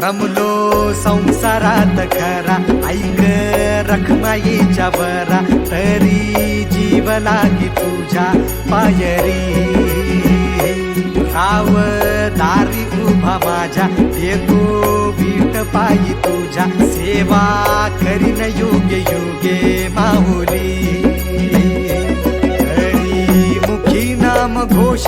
रमलो संसारात खरा, ऐक रखमाईच्या बरा, तरी जीव लागी तुझ्या पायरी. राव दारी उभा माझ्या, देतो बीट पायी तुझ्या, सेवा करीन योगे योगे माऊली. हरी मुखी नाम घोष